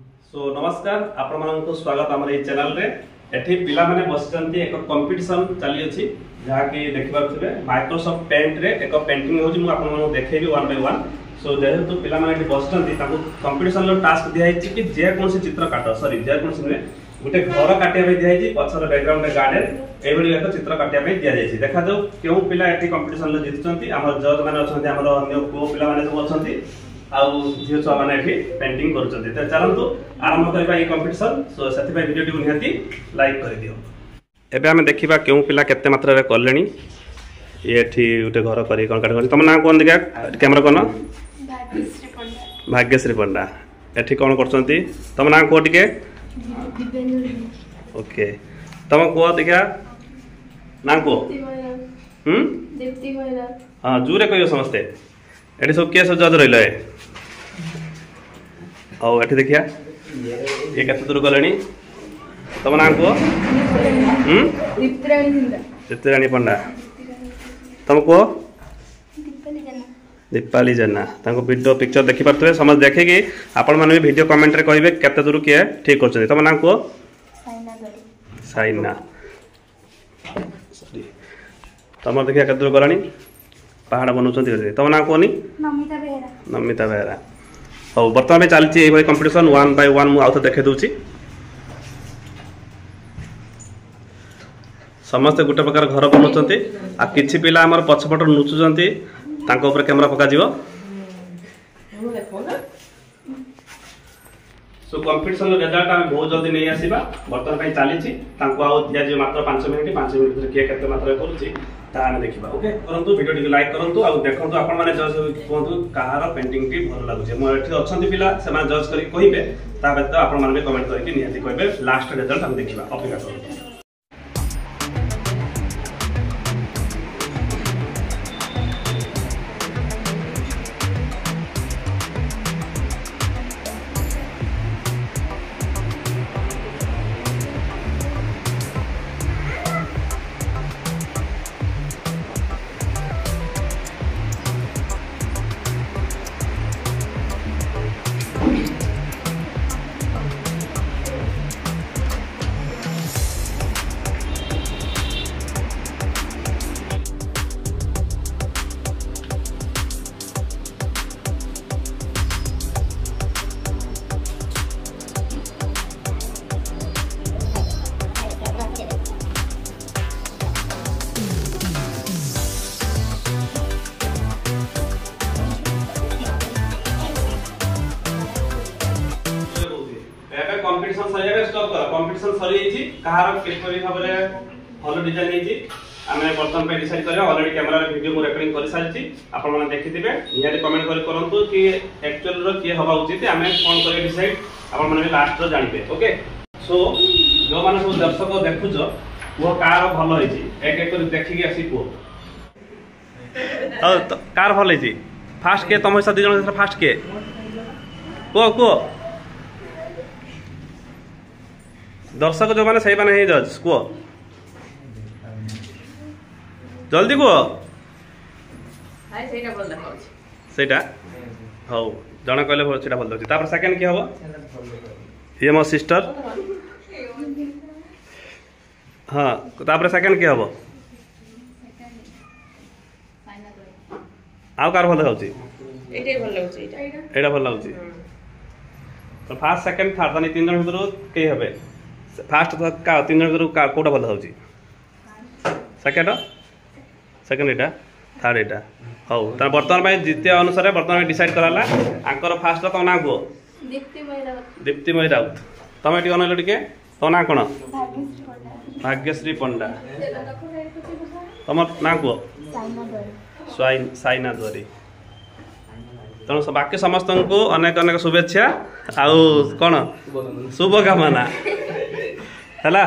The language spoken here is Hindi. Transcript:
सो नमस्कार आपण मानक स्वागत आम ये चैनल रे एठी पिला माने बसचंती एक कंपटीशन चली अछि जहा कि देखि पाछबे माइक्रोसॉफ्ट पेंट रे एक पेंटिंग होछि मु आपण मानक देखेबी वन बाय वन। सो जेहेतु पिला माने एठी बसचंती ताकू कंपटीशन रो टास्क दिया हिछि कि जे कोन से चित्र काट सॉरी जे कोन से गोटे घर काटिया पे दिया हिछि पछर बैकग्राउंड में गार्डन एभली एक चित्र काटिया पे दिया जायछि। देखा जाऊ केउ पिला एठी कंपटीशन रे जितचंती हमर जज माने अछंती हमर अन्य को पिला माने सब अछंती आउ झियो छुआ माने एठी पेंटिंग करूचंती। त चलंतु आरंभ करबा ई कंपटीशन। सो सेति पय वीडियो टी निहाती लाइक कर दियो। एबे हम देखिबा केउ पिला केते मात्रा रे करलेनी एठी उटे घर करी कोन काट करी तम ना कोन दिगा कैमरा कोन भाग्यश्री पंडा एठी कोन करचंती तम ना को टिके ओके तम को दिगा ना को दीप्ति महिला हां जुरे कहियो समझते एठी सब के सब जज रहिला है औ एठी देखिया ये कते दूर गलेनी तम ना को दीप्ति पंडा तम को दीपाली जेना तांको वीडियो पिक्चर देखि परतबे समझ देखे कि आपण माने वीडियो कमेंट रे कहिबे केते दूर के ठीक करछन तम ना को साइना सॉरी तम देखिया केते दूर गलानी पहाड़ बनउछंती तम ना कोनी नमिता बेहरा औ वर्तमान में चलची एई भाई कंपटीशन 1 बाय 1 मु आउथ देखे दूची समस्त गुटे प्रकार घर बनउछंती आ किछि पिला हमर पछपट नुचुछंती तांको ऊपर कैमरा पका जीवो। सो कंपटीशन रिजल्ट हम बहुत जल्दी नहीं आसीबा वर्तमान पई चलीची तांको आउ दिया जे मात्र 5 मिनिट भितर के केते मात्रा करूची ता हम देखिबा। ओके करंतु वीडियो टी लाइक करंतु आ देखंतु आपण माने जज कोंतु कहार पेंटिंग टी भल लागुचे मो एठी अछंती पिला से माने जज करी कहिबे ता बेत आपण माने कमेंट करके निहाती कहिबे लास्ट रिजल्ट हम देखिबा। अपेक्षा करंतु। कंपटीशन सरिया स्टॉप कर कंपटीशन सरी छी कहार केपरी भाबरे भलो डिजाइन हेची आमे बर्तन पे डिसाइड करे ऑलरेडी कैमरा रे वीडियो मु रिकॉर्डिंग कर सालची आपण माने देखिथिबे निहाती कमेंट करंतु कि एक्चुअल रो के हबा उचित आमे कोन करे डिसाइड आपण माने लास्ट रो जानिबे। ओके सो जो माने सब दर्शक देखुछो वो कार भलो हेची एक एक कर देखि के आसी को कार भलो हेची फास्ट के तम हिसाब 2 जण फास्ट के को दर्शक जो माने सही माने हे जज को जल्दी को हाय सेटा बोल देखौ सेटा हौ जणा कहले सेटा बोल दछि तापर सेकंड की हबो ये मो सिस्टर हां तापर सेकंड की हबो आउ कार भल होछि एटे भल होछि एटा भल होछि तो फर्स्ट सेकंड थर्ड तनी 3 जण भीतर के हबे फास्ट का 3 जण भीतर का कोडा भल होछि सेकंड एटा थर्ड एटा हौ त वर्तमान में जिते अनुसार वर्तमान में डिसाइड कराला आंकर फास्ट तो ना को दीप्ति महिला तमे टी अनल टिके तो ना कोन भाग्यश्री पंडा तम ना को साइना द्वारी तण बाकी समस्त को अनेक अनेक शुभेच्छा आउ कोन शुभ कामना हला।